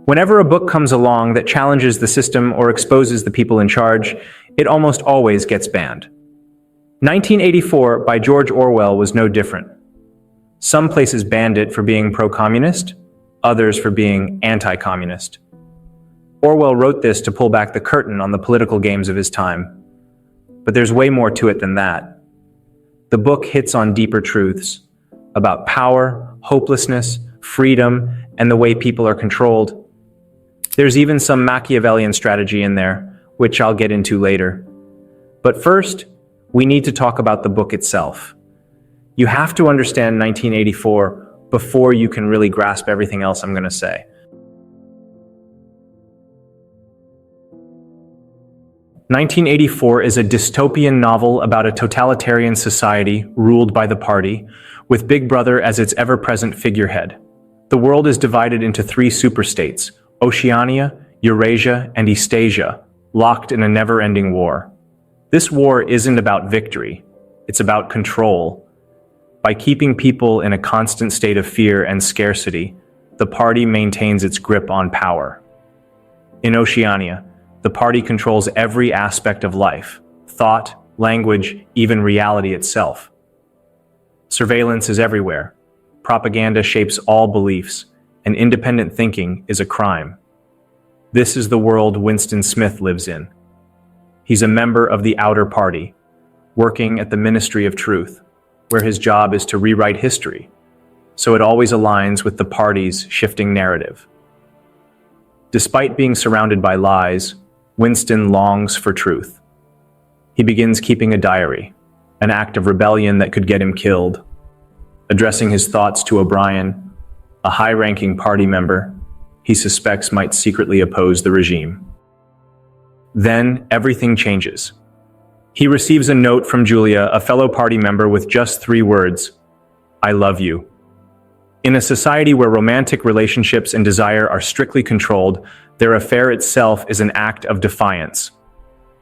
Whenever a book comes along that challenges the system or exposes the people in charge, it almost always gets banned. 1984 by George Orwell was no different. Some places banned it for being pro-communist, others for being anti-communist. Orwell wrote this to pull back the curtain on the political games of his time. But there's way more to it than that. The book hits on deeper truths about power, hopelessness, freedom, and the way people are controlled. There's even some Machiavellian strategy in there, which I'll get into later. But first, we need to talk about the book itself. You have to understand 1984 before you can really grasp everything else I'm going to say. "1984 is a dystopian novel about a totalitarian society ruled by the party, with Big Brother as its ever-present figurehead. The world is divided into three superstates: Oceania, Eurasia, and Eastasia, locked in a never-ending war. This war isn't about victory, it's about control. By keeping people in a constant state of fear and scarcity, the party maintains its grip on power. In Oceania, the party controls every aspect of life: thought, language, even reality itself. Surveillance is everywhere. Propaganda shapes all beliefs, and independent thinking is a crime. This is the world Winston Smith lives in. He's a member of the Outer Party, working at the Ministry of Truth, where his job is to rewrite history, so it always aligns with the party's shifting narrative. Despite being surrounded by lies, Winston longs for truth. He begins keeping a diary, an act of rebellion that could get him killed. Addressing his thoughts to O'Brien, a high-ranking party member he suspects might secretly oppose the regime. Then everything changes. He receives a note from Julia, a fellow party member, with just 3 words: "I love you." In a society where romantic relationships and desire are strictly controlled, their affair itself is an act of defiance.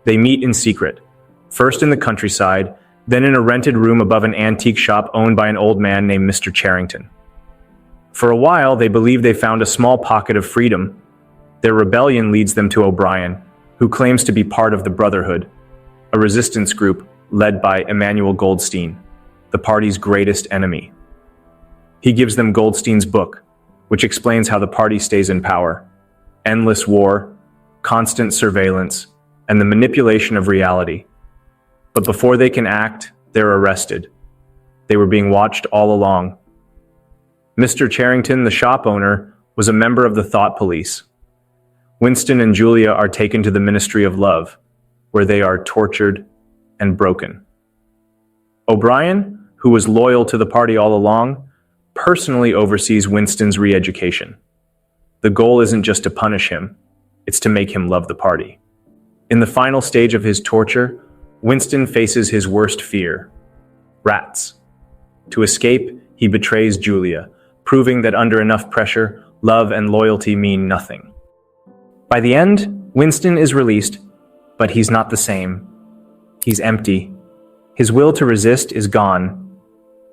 They meet in secret, first in the countryside, then in a rented room above an antique shop owned by an old man named Mr. Charrington. For a while, they believe they found a small pocket of freedom. Their rebellion leads them to O'Brien, who claims to be part of the Brotherhood, a resistance group led by Emmanuel Goldstein, the party's greatest enemy. He gives them Goldstein's book, which explains how the party stays in power: endless war, constant surveillance, and the manipulation of reality. But before they can act, they're arrested. They were being watched all along. Mr. Charrington, the shop owner, was a member of the Thought Police. Winston and Julia are taken to the Ministry of Love, where they are tortured and broken. O'Brien, who was loyal to the party all along, personally oversees Winston's re-education. The goal isn't just to punish him, it's to make him love the party. In the final stage of his torture, Winston faces his worst fear: rats. To escape, he betrays Julia, proving that under enough pressure, love and loyalty mean nothing. By the end, Winston is released, but he's not the same. He's empty. His will to resist is gone.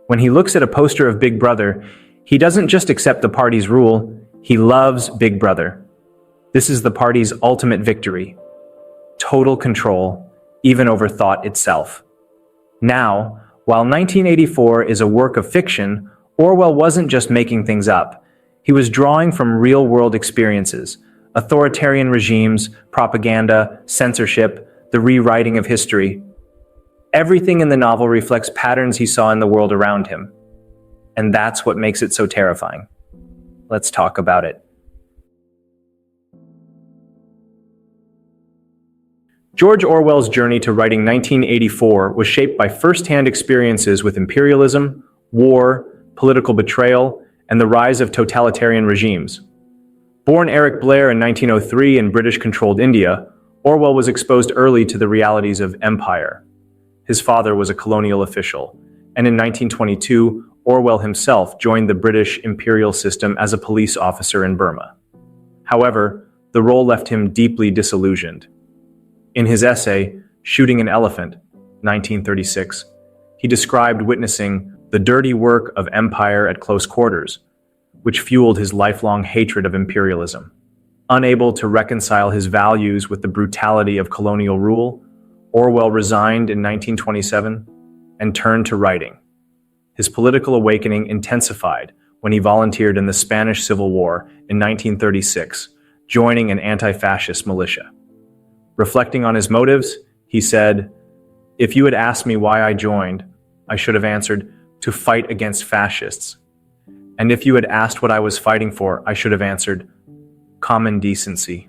When he looks at a poster of Big Brother, he doesn't just accept the party's rule, he loves Big Brother. This is the party's ultimate victory. Total control, even over thought itself. Now, while 1984 is a work of fiction, Orwell wasn't just making things up. He was drawing from real-world experiences: authoritarian regimes, propaganda, censorship, the rewriting of history. Everything in the novel reflects patterns he saw in the world around him. And that's what makes it so terrifying. Let's talk about it. George Orwell's journey to writing 1984 was shaped by first-hand experiences with imperialism, war, political betrayal, and the rise of totalitarian regimes. Born Eric Blair in 1903 in British-controlled India, Orwell was exposed early to the realities of empire. His father was a colonial official, and in 1922, Orwell himself joined the British imperial system as a police officer in Burma. However, the role left him deeply disillusioned. In his essay, Shooting an Elephant, 1936, he described witnessing the dirty work of empire at close quarters, which fueled his lifelong hatred of imperialism. Unable to reconcile his values with the brutality of colonial rule, Orwell resigned in 1927 and turned to writing. His political awakening intensified when he volunteered in the Spanish Civil War in 1936, joining an anti-fascist militia. Reflecting on his motives, he said, "If you had asked me why I joined, I should have answered, to fight against fascists. And if you had asked what I was fighting for, I should have answered, common decency."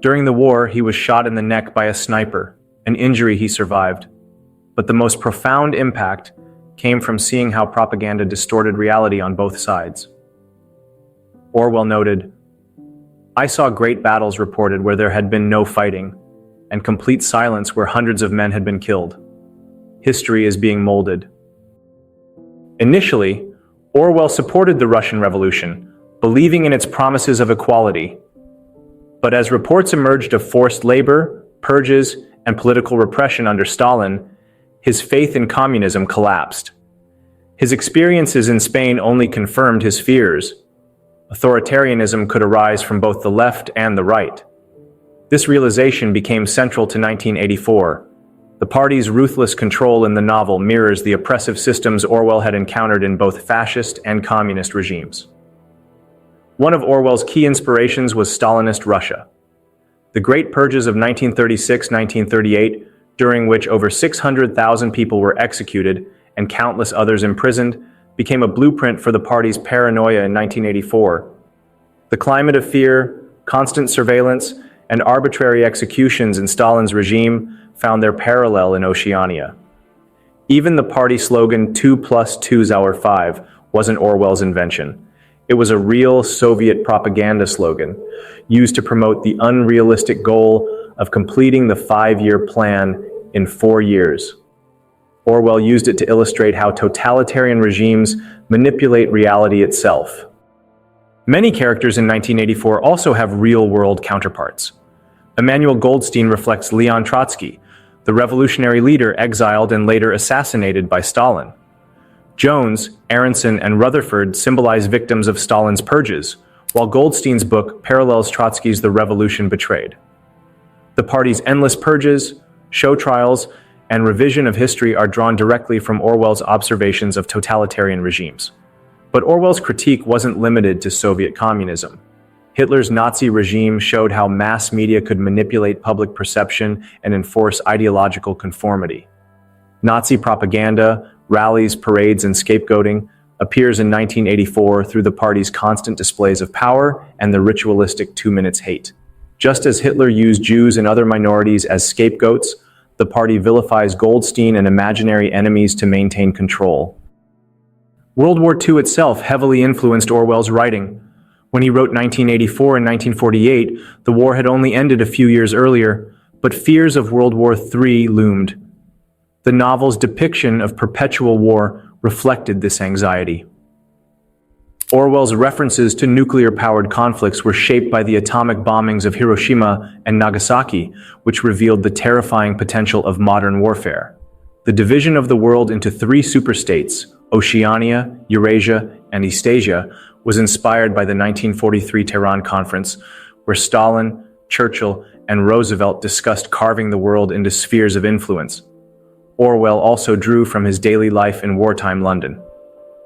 During the war, he was shot in the neck by a sniper, an injury he survived. But the most profound impact came from seeing how propaganda distorted reality on both sides. Orwell noted, "I saw great battles reported where there had been no fighting, and complete silence where hundreds of men had been killed. History is being molded." Initially, Orwell supported the Russian Revolution, believing in its promises of equality. But as reports emerged of forced labor, purges, and political repression under Stalin, his faith in communism collapsed. His experiences in Spain only confirmed his fears. Authoritarianism could arise from both the left and the right. This realization became central to 1984. The party's ruthless control in the novel mirrors the oppressive systems Orwell had encountered in both fascist and communist regimes. One of Orwell's key inspirations was Stalinist Russia. The Great Purges of 1936-1938, during which over 600,000 people were executed and countless others imprisoned, became a blueprint for the party's paranoia in 1984. The climate of fear, constant surveillance, and arbitrary executions in Stalin's regime found their parallel in Oceania. Even the party slogan 2 + 2 = 5 wasn't Orwell's invention. It was a real Soviet propaganda slogan, used to promote the unrealistic goal of completing the 5-year plan in 4 years. Orwell used it to illustrate how totalitarian regimes manipulate reality itself. Many characters in 1984 also have real-world counterparts. Emmanuel Goldstein reflects Leon Trotsky, the revolutionary leader exiled and later assassinated by Stalin. Jones, Aronson, and Rutherford symbolize victims of Stalin's purges, while Goldstein's book parallels Trotsky's The Revolution Betrayed. The party's endless purges, show trials, and revision of history are drawn directly from Orwell's observations of totalitarian regimes. But Orwell's critique wasn't limited to Soviet communism. Hitler's Nazi regime showed how mass media could manipulate public perception and enforce ideological conformity. Nazi propaganda, rallies, parades, and scapegoating appears in 1984 through the party's constant displays of power and the ritualistic 2 minutes hate. Just as Hitler used Jews and other minorities as scapegoats, the party vilifies Goldstein and imaginary enemies to maintain control. World War II itself heavily influenced Orwell's writing. When he wrote 1984 and 1948, the war had only ended a few years earlier, but fears of World War III loomed. The novel's depiction of perpetual war reflected this anxiety. Orwell's references to nuclear-powered conflicts were shaped by the atomic bombings of Hiroshima and Nagasaki, which revealed the terrifying potential of modern warfare. The division of the world into 3 superstates, Oceania, Eurasia, and Eastasia, was inspired by the 1943 Tehran Conference, where Stalin, Churchill, and Roosevelt discussed carving the world into spheres of influence. Orwell also drew from his daily life in wartime London.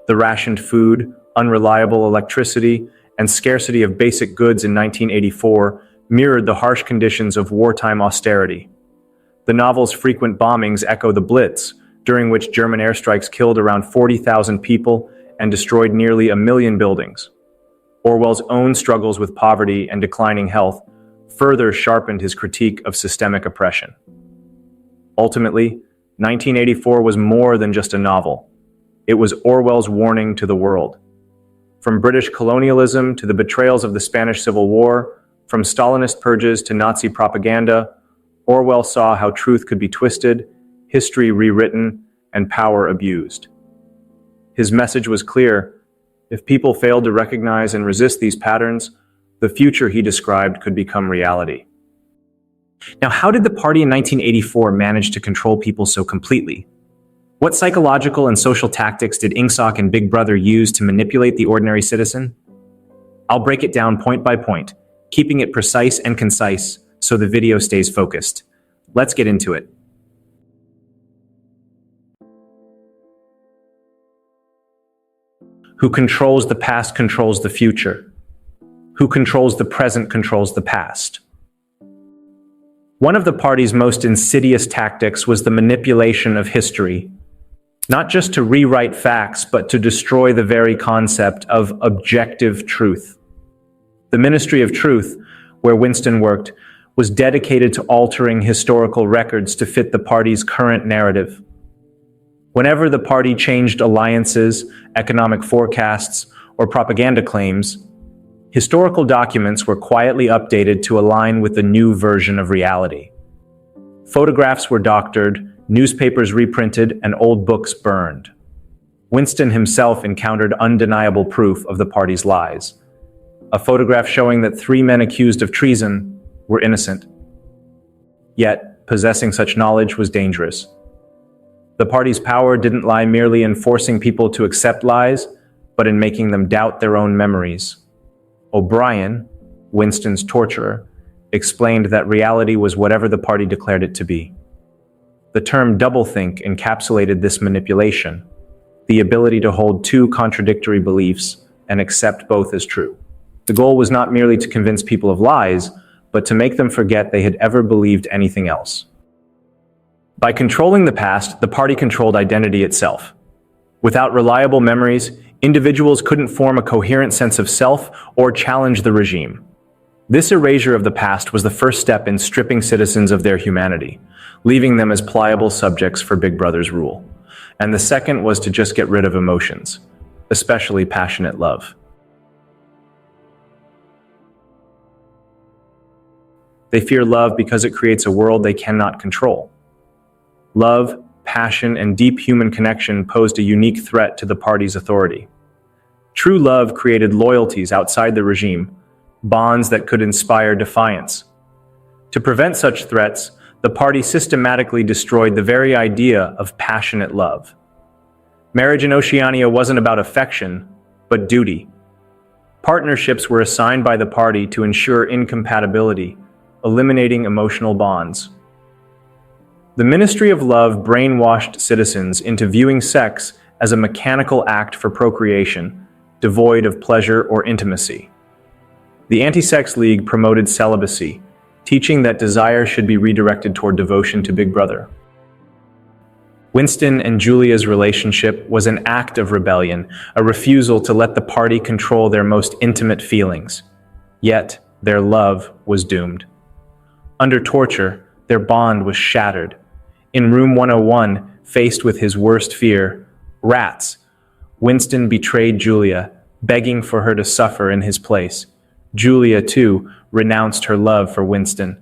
The rationed food, unreliable electricity, and scarcity of basic goods in 1984 mirrored the harsh conditions of wartime austerity. The novel's frequent bombings echo the Blitz, during which German airstrikes killed around 40,000 people and destroyed nearly 1 million buildings. Orwell's own struggles with poverty and declining health further sharpened his critique of systemic oppression. Ultimately, 1984 was more than just a novel. It was Orwell's warning to the world. From British colonialism to the betrayals of the Spanish Civil War, from Stalinist purges to Nazi propaganda, Orwell saw how truth could be twisted, history rewritten, and power abused. His message was clear: if people failed to recognize and resist these patterns, the future he described could become reality. Now, how did the party in 1984 manage to control people so completely? What psychological and social tactics did Ingsoc and Big Brother use to manipulate the ordinary citizen? I'll break it down point by point, keeping it precise and concise so the video stays focused. Let's get into it. Who controls the past controls the future. Who controls the present controls the past. One of the party's most insidious tactics was the manipulation of history, not just to rewrite facts, but to destroy the very concept of objective truth. The Ministry of Truth, where Winston worked, was dedicated to altering historical records to fit the party's current narrative. Whenever the party changed alliances, economic forecasts, or propaganda claims, historical documents were quietly updated to align with the new version of reality. Photographs were doctored, newspapers reprinted, and old books burned. Winston himself encountered undeniable proof of the party's lies. A photograph showing that 3 men accused of treason were innocent. Yet, possessing such knowledge was dangerous. The party's power didn't lie merely in forcing people to accept lies, but in making them doubt their own memories. O'Brien, Winston's torturer, explained that reality was whatever the party declared it to be. The term doublethink encapsulated this manipulation, the ability to hold two contradictory beliefs and accept both as true. The goal was not merely to convince people of lies, but to make them forget they had ever believed anything else. By controlling the past, the party controlled identity itself. Without reliable memories, individuals couldn't form a coherent sense of self or challenge the regime. This erasure of the past was the first step in stripping citizens of their humanity, leaving them as pliable subjects for Big Brother's rule. And the second was to just get rid of emotions, especially passionate love. They fear love because it creates a world they cannot control. Love, passion, and deep human connection posed a unique threat to the party's authority. True love created loyalties outside the regime, bonds that could inspire defiance. To prevent such threats, the party systematically destroyed the very idea of passionate love. Marriage in Oceania wasn't about affection, but duty. Partnerships were assigned by the party to ensure incompatibility, eliminating emotional bonds. The Ministry of Love brainwashed citizens into viewing sex as a mechanical act for procreation, devoid of pleasure or intimacy. The Anti-Sex League promoted celibacy, teaching that desire should be redirected toward devotion to Big Brother. Winston and Julia's relationship was an act of rebellion, a refusal to let the party control their most intimate feelings. Yet, their love was doomed. Under torture, their bond was shattered. In room 101, faced with his worst fear, rats, Winston betrayed Julia, begging for her to suffer in his place. Julia, too, renounced her love for Winston.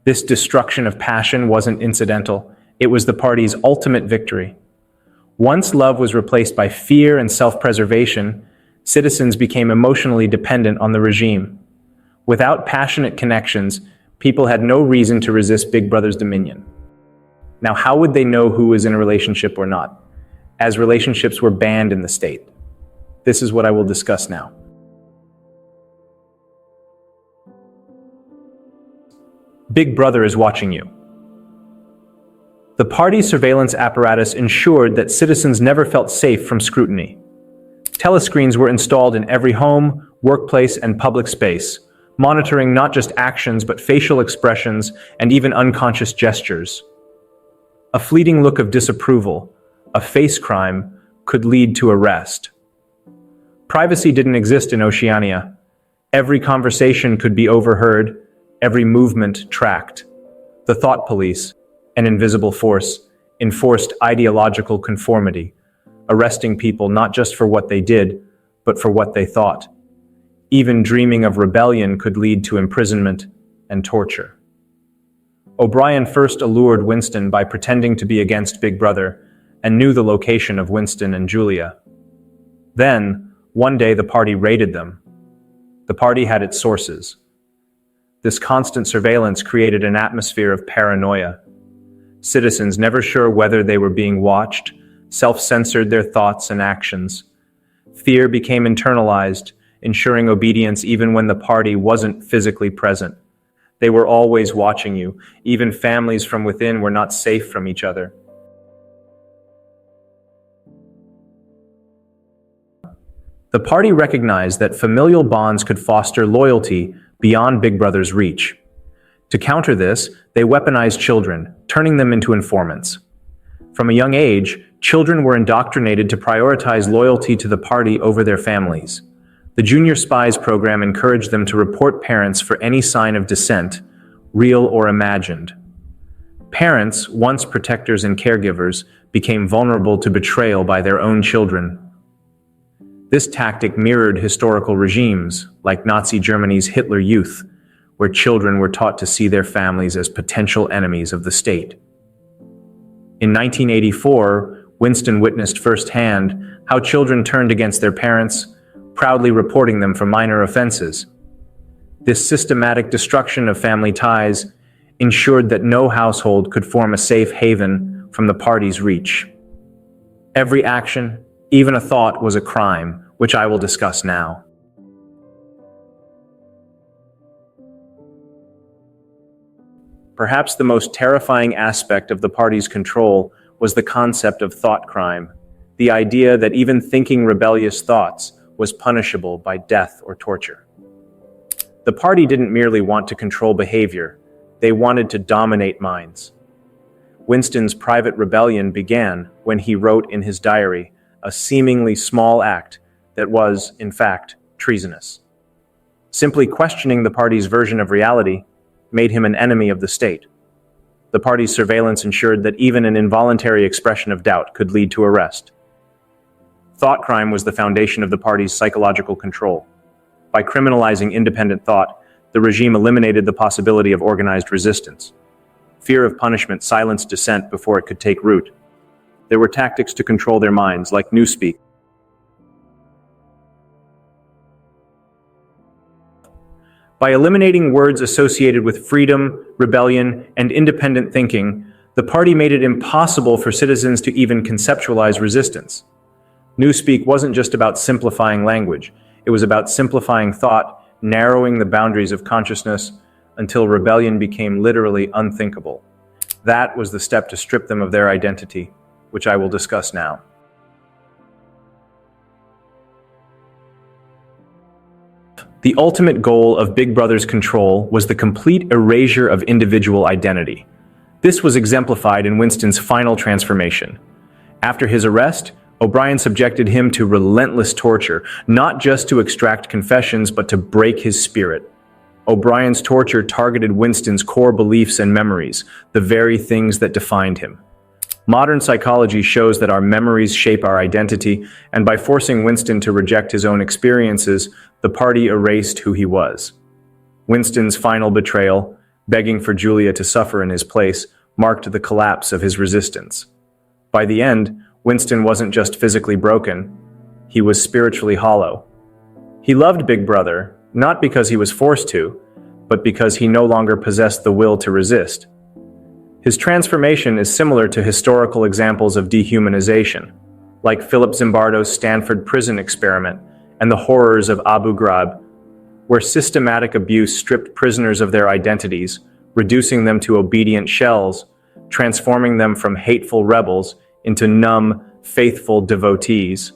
This destruction of passion wasn't incidental. It was the party's ultimate victory. Once love was replaced by fear and self-preservation, citizens became emotionally dependent on the regime. Without passionate connections, people had no reason to resist Big Brother's dominion. Now, how would they know who was in a relationship or not, as relationships were banned in the state? This is what I will discuss now. Big Brother is watching you. The party's surveillance apparatus ensured that citizens never felt safe from scrutiny. Telescreens were installed in every home, workplace, and public space, monitoring not just actions but facial expressions and even unconscious gestures. A fleeting look of disapproval, a face crime, could lead to arrest. Privacy didn't exist in Oceania. Every conversation could be overheard, every movement tracked. The thought police, an invisible force, enforced ideological conformity, arresting people not just for what they did, but for what they thought. Even dreaming of rebellion could lead to imprisonment and torture. O'Brien first allured Winston by pretending to be against Big Brother and knew the location of Winston and Julia. Then, one day the party raided them. The party had its sources. This constant surveillance created an atmosphere of paranoia. Citizens, never sure whether they were being watched, self-censored their thoughts and actions. Fear became internalized, ensuring obedience even when the party wasn't physically present. They were always watching you. Even families from within were not safe from each other. The party recognized that familial bonds could foster loyalty beyond Big Brother's reach. To counter this, they weaponized children, turning them into informants. From a young age, children were indoctrinated to prioritize loyalty to the party over their families. The Junior Spies program encouraged them to report parents for any sign of dissent, real or imagined. Parents, once protectors and caregivers, became vulnerable to betrayal by their own children. This tactic mirrored historical regimes, like Nazi Germany's Hitler Youth, where children were taught to see their families as potential enemies of the state. In 1984, Winston witnessed firsthand how children turned against their parents, proudly reporting them for minor offenses. This systematic destruction of family ties ensured that no household could form a safe haven from the party's reach. Every action, even a thought, was a crime, which I will discuss now. Perhaps the most terrifying aspect of the party's control was the concept of thought crime, the idea that even thinking rebellious thoughts was punishable by death or torture. The party didn't merely want to control behavior, they wanted to dominate minds. Winston's private rebellion began when he wrote in his diary a seemingly small act that was, in fact, treasonous. Simply questioning the party's version of reality made him an enemy of the state. The party's surveillance ensured that even an involuntary expression of doubt could lead to arrest. Thought crime was the foundation of the party's psychological control. By criminalizing independent thought, the regime eliminated the possibility of organized resistance. Fear of punishment silenced dissent before it could take root. There were tactics to control their minds, like newspeak. By eliminating words associated with freedom, rebellion, and independent thinking, the party made it impossible for citizens to even conceptualize resistance. Newspeak wasn't just about simplifying language. It was about simplifying thought, narrowing the boundaries of consciousness until rebellion became literally unthinkable. That was the step to strip them of their identity, which I will discuss now. The ultimate goal of Big Brother's control was the complete erasure of individual identity. This was exemplified in Winston's final transformation. After his arrest, O'Brien subjected him to relentless torture, not just to extract confessions, but to break his spirit. O'Brien's torture targeted Winston's core beliefs and memories, the very things that defined him. Modern psychology shows that our memories shape our identity, and by forcing Winston to reject his own experiences, the party erased who he was. Winston's final betrayal, begging for Julia to suffer in his place, marked the collapse of his resistance. By the end, Winston wasn't just physically broken, he was spiritually hollow. He loved Big Brother, not because he was forced to, but because he no longer possessed the will to resist. His transformation is similar to historical examples of dehumanization, like Philip Zimbardo's Stanford prison experiment and the horrors of Abu Ghraib, where systematic abuse stripped prisoners of their identities, reducing them to obedient shells, transforming them from hateful rebels into numb, faithful devotees.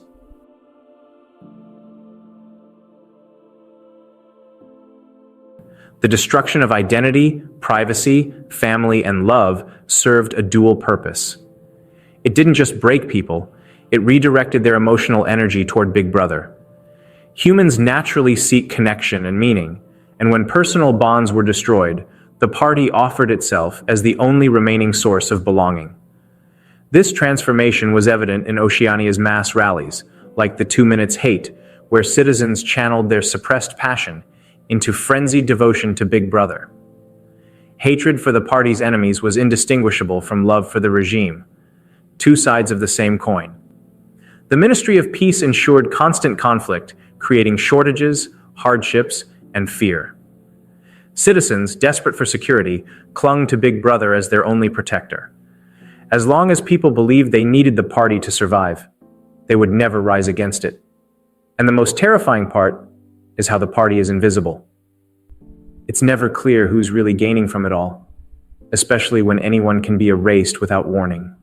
The destruction of identity, privacy, family, and love served a dual purpose. It didn't just break people, it redirected their emotional energy toward Big Brother. Humans naturally seek connection and meaning, and when personal bonds were destroyed, the party offered itself as the only remaining source of belonging. This transformation was evident in Oceania's mass rallies, like the 2 Minutes Hate, where citizens channeled their suppressed passion into frenzied devotion to Big Brother. Hatred for the party's enemies was indistinguishable from love for the regime, two sides of the same coin. The Ministry of Peace ensured constant conflict, creating shortages, hardships, and fear. Citizens, desperate for security, clung to Big Brother as their only protector. As long as people believed they needed the party to survive, they would never rise against it. And the most terrifying part, is how the party is invisible. It's never clear who's really gaining from it all, especially when anyone can be erased without warning.